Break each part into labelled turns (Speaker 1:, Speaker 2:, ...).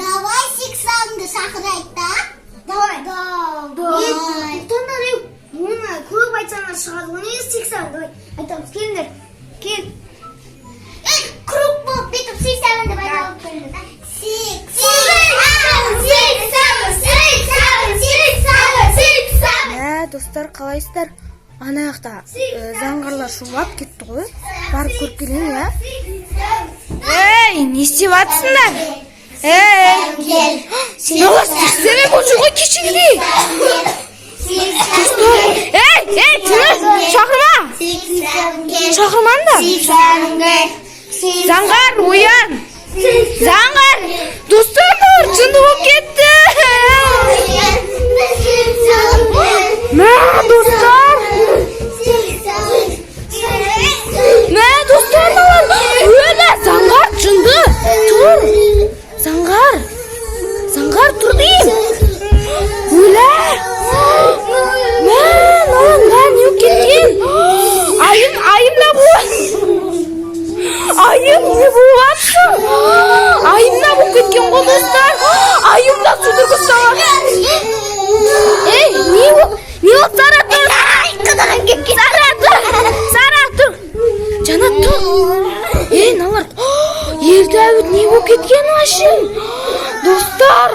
Speaker 1: Давай 6 7 шахар айта. Давай. Тоннор муна көп айтсаңар шығады. Оны 6 7 айтамыз. Келіңдер. Кел. Круг болып бүйтіп 6 7 деп айтып келіңдер. 6
Speaker 2: Достар, қалайсыздар? Ана жақта заңғарлар шулап кетті ғой. Барып көріп келейін, я? Ей, не істеп жатсыңдар? Ей, сеналар сексеме болшы ғой кешегідей. Ей, сені шақырма. Шақырмаңдар. Заңғар, оян. Заңғар, достар бар, жынды болып кетті. Достар. Достар өлі, заңғар жынды. Тұр. Заңғар тұр дейім. Өлі. Не кеткен? Айым да бұл. Айым не болғансың? Айымда болып кеткен ғой достар. Айымда судырғы саған. Ей, не ол? Сара тұр. Сара тұр. Жанат тұр. Ей, налар. Елді әуіт не болып кеткен ашым? Достар,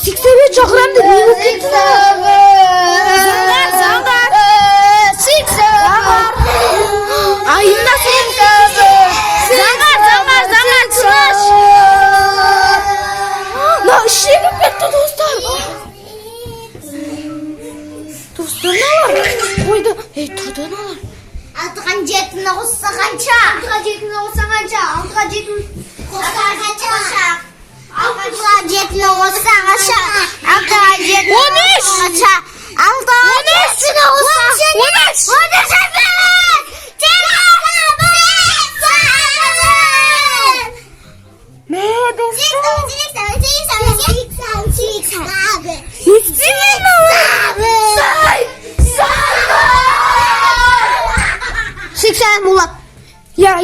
Speaker 2: 87 шақырам деп не болып кеткен? Заңғар. Айымда Заңғар, тыныш. Шегіп кетті, достар. Достар, налар. Қойды. Ей, тұрды, налар.
Speaker 1: 6-ға 7-ні қосса қанша? 6-ға 7-ні қосса қанша? 6-ға 7-ні қосса қанша? 6-ға 7-ні қосса қанша? 6-ға 7-ні қосса қанша? 6-ға 7-ні қосса 13. Сексен болады.
Speaker 2: Я.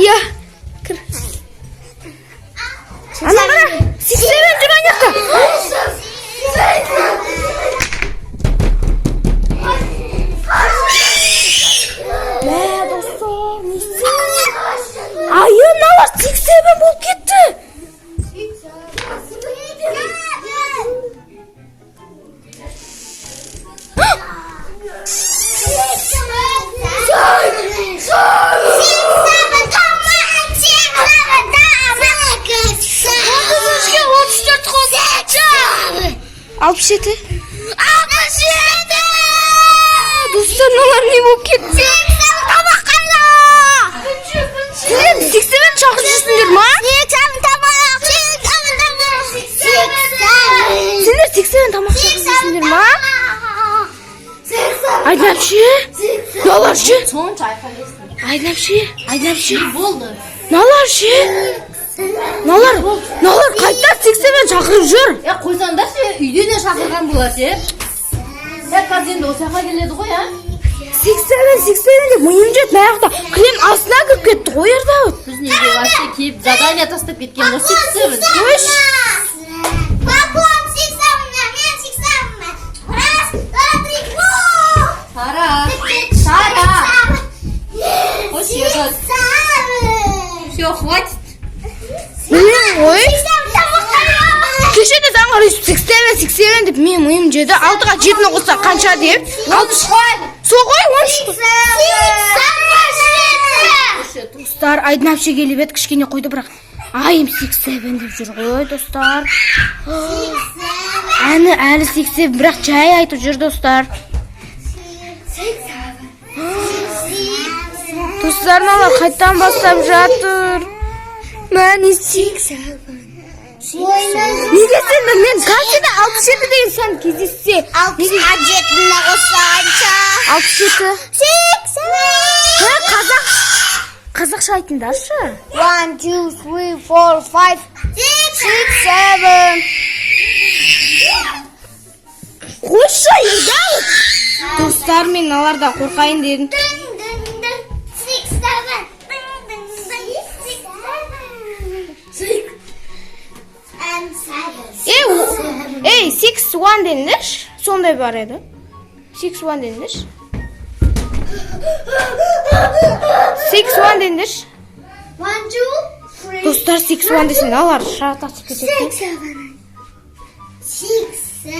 Speaker 2: Кір. Ана қара. Сексен жүр аяқта. Достар, не істеймін? Айым налар 87 болып кетті. Алпыс жеті. Достар, налар не болып кетті? Сен 80 шақырып жүрсіңдер ма? Сендер 80 тамақ шақырып жүрсіңдер ма? Айнапшы? Наларшы? Айнапшы? Наларшы? Налар қайта 80 шақырып жүр.
Speaker 3: Қойсаңдар ше, үйден де шақырған болар ше. Қазір енді осыяққа келеді ғой,
Speaker 2: 80 деп мұйым жет маяқта крем астына кіріп кетті ғой ерді.
Speaker 3: Біз неге вообще кейіп задание тастап кеткен ғой 80.
Speaker 2: Қойш.
Speaker 1: Папам 80-ме, мен 80-ме. Раз, два, три,
Speaker 3: Сара. Қойш егіз. Все, хватит.
Speaker 2: Ой. Кешеде заңғар 80 деп мен мұйым жеді. 6-ға 7-ні қоса қанша деп? 60 қой. Сол ғой 13. Достар, айдынапшы келіп еді, кішкене қойды бірақ. Айым 80 деп жүр ғой, достар. Әлі 80, бірақ жай айтып жүр, достар. Достарналар қайттан бастап жатыр. Мәні 80. Неге сен мен қаншада 67 деген сан кездессе?
Speaker 1: 6-ға 7-ні қосса қанша?
Speaker 2: 67.
Speaker 1: 80.
Speaker 2: қазақша айтыңдаршы.
Speaker 1: 1, 2, 3, 4, 5, 6, 7.
Speaker 2: Қойшы, елдау. Достар мен аларда қорқайын дедім.
Speaker 1: 6, 7.
Speaker 2: Ей, 6-1 деңдерші. Сондай бар еді. 6-1 деңдерші. 6-1 деңдерші.
Speaker 1: 1, 2, 3.
Speaker 2: Достар 6-1 десең алар шатасып кетеді.
Speaker 1: 6, 7.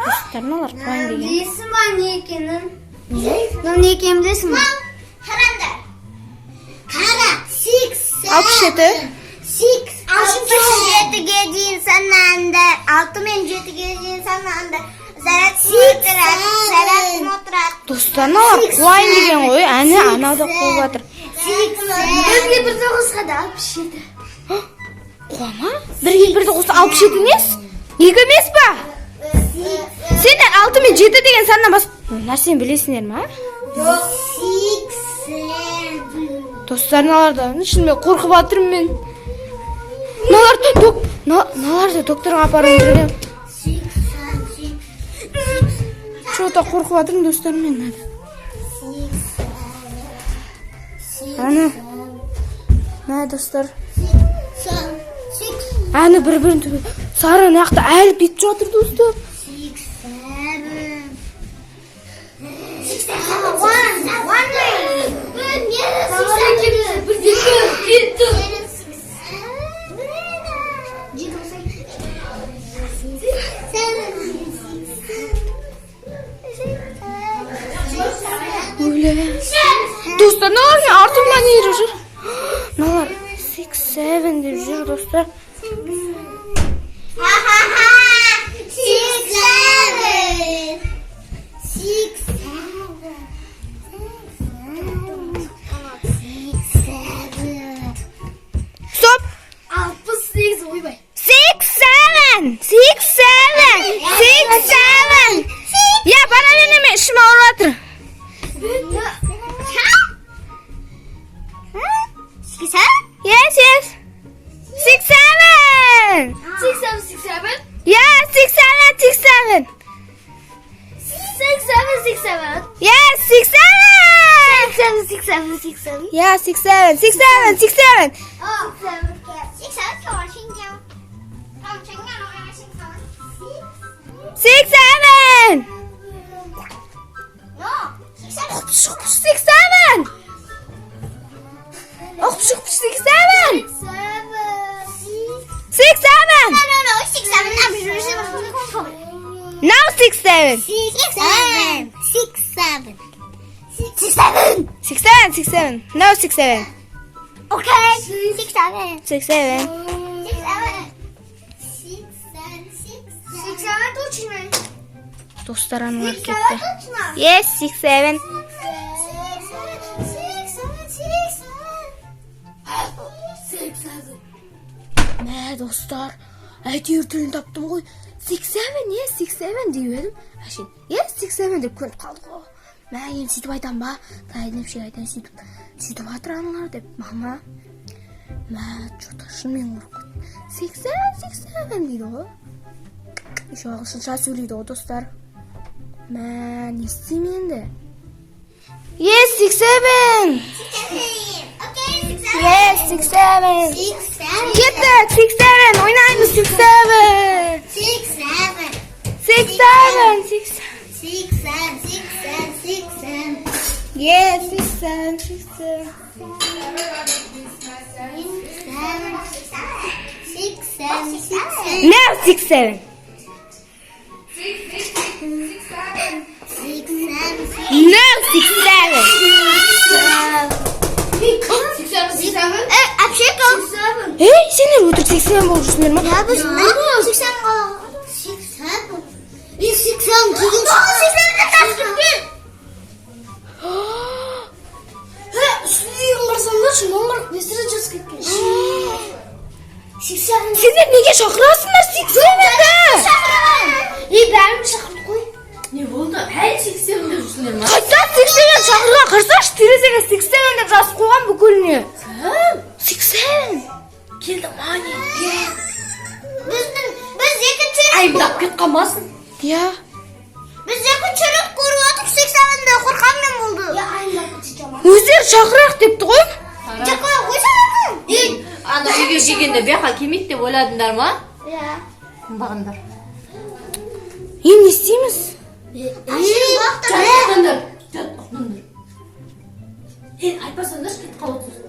Speaker 2: Достар алар қойын деген.
Speaker 1: Білесің ба не екенін? Не екенін білесің ба? Қараңдар. Қара, 6,
Speaker 2: 67.
Speaker 1: 7-ге дейін санаңдар. 6 мен 7-ге дейін санаңдар. Заряд отырады.
Speaker 2: Достар алар қойын деген ғой. Әне анада қойып жатыр.
Speaker 1: 1-ге 1-ді қосқа да 67.
Speaker 2: Қома? 1-ге 1-ді қоса 67 емес? 2 емес па? Сендер 6 мен 7 деген саннан бас... Нәрсені білесіңдер ма?
Speaker 1: 6, 7.
Speaker 2: Достарын алардан ішінмен қорқып атырмын мен. Наларды докторға апарып жүрген.
Speaker 1: 6, 7.
Speaker 2: Что-то қорқып атырмын достарым мен. Аны. Достар. Аны бір-бірін түбі. Сары нақта әлі бетіп жатыр достар. 6-7. Достар, налар мен артымдан еріп жүр. Налар 6-7 деп жүр достар. 6-7. Ya bana deneme işim ağır.
Speaker 1: 6, 7.
Speaker 2: Yes. 6-7.
Speaker 1: 6, 7.
Speaker 2: Yeah, 6-7.
Speaker 1: 6, 7.
Speaker 2: Yes, 6-7.
Speaker 1: 6, 7.
Speaker 2: Yeah, 6-7. 6-7. 6-7. Oh, 6-7. 6-7. Now 6-7. 6-7. No 6-7.
Speaker 1: Okay. 6, 7.
Speaker 2: 6-7.
Speaker 1: 6, 7 точно.
Speaker 2: Достар анылар кетті. Yes, 6-7.
Speaker 1: 6, 7.
Speaker 2: Мә, достар, әйтеуір тілін таптым ғой. 6-7, yes, 6-7 деп едім. Әшен, yes, 6-7 деп көніп қалды ғой. Мә, енді сөйтіп айтам ба? Тайдың айтайын сөйтіп атыр аналар деп. Мама, мә, что-то шынымен қорқып. 6-7 дейді ғой. Еще ағылшынша сөйлейді ғой, достар. Мә, не істеймін енді? Yes, 6-7. Yes, 6-7. Кеттік, 6-7. Ойнаймыз 6-7. 6-7. Yes, 6-7. Now 6-7. No 6-7. Ей, сендер өтірік 6-7 болып жүрсіңдер ма?
Speaker 1: Ya biz ne yapıyoruz? 6,
Speaker 2: Сендер неге шақырасыңдар 6-7-ді?
Speaker 1: бәрін шақырдық қой.
Speaker 3: Не болды? Әлі 6-7 деп жүрсіңдер ма?
Speaker 2: Қайдан 6-7 шақырға қарсаш терезеге 6-7 деп жазып қойған бүкіліне. 6-7. Келді мане.
Speaker 1: Біз екінші
Speaker 3: Айыптап кет қалмасын.
Speaker 2: Я.
Speaker 1: Біз екінші рет көріп отырып 6-7-де қорқаммен болды.
Speaker 2: Өздері шақырақ депті ғой.
Speaker 1: Жаққа қойсаңыз.
Speaker 3: Ана үйге келгенде бияққа келмейді деп ойладыңдар ма?
Speaker 1: Иә.
Speaker 3: Бағындар.
Speaker 2: Енді не істейміз?
Speaker 3: Жатыңдар. Жатыңдар. Айтпасаңдар кетіп қалып отырсың.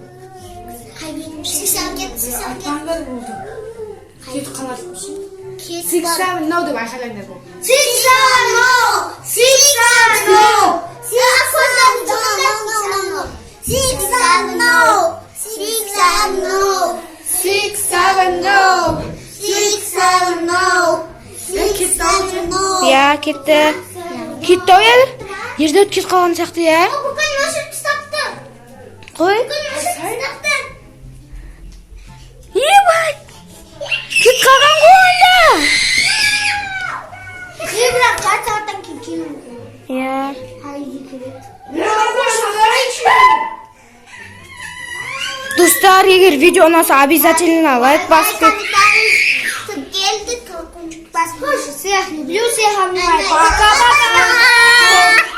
Speaker 1: 6-7
Speaker 2: Кетіп қалады.
Speaker 1: 6-7
Speaker 2: no деп айқайлаңдар бұл.
Speaker 1: 6-7
Speaker 2: Я, кетті. Кетті ау ел? Ерде өткет қалған сияқты, я?
Speaker 1: Бүкіл өшіп тастапты.
Speaker 2: Қой?
Speaker 1: Бүкіл өшіп тастапты.
Speaker 2: Ебай! Кет қалған ғой онда.
Speaker 1: Бірақ қай сағаттан келген?
Speaker 2: Я. Достар, егер видео ұнаса, обязательно лайк басып кет.
Speaker 1: Келді, колокольчик басып. Всех люблю, всех обнимаю. Пока-пока.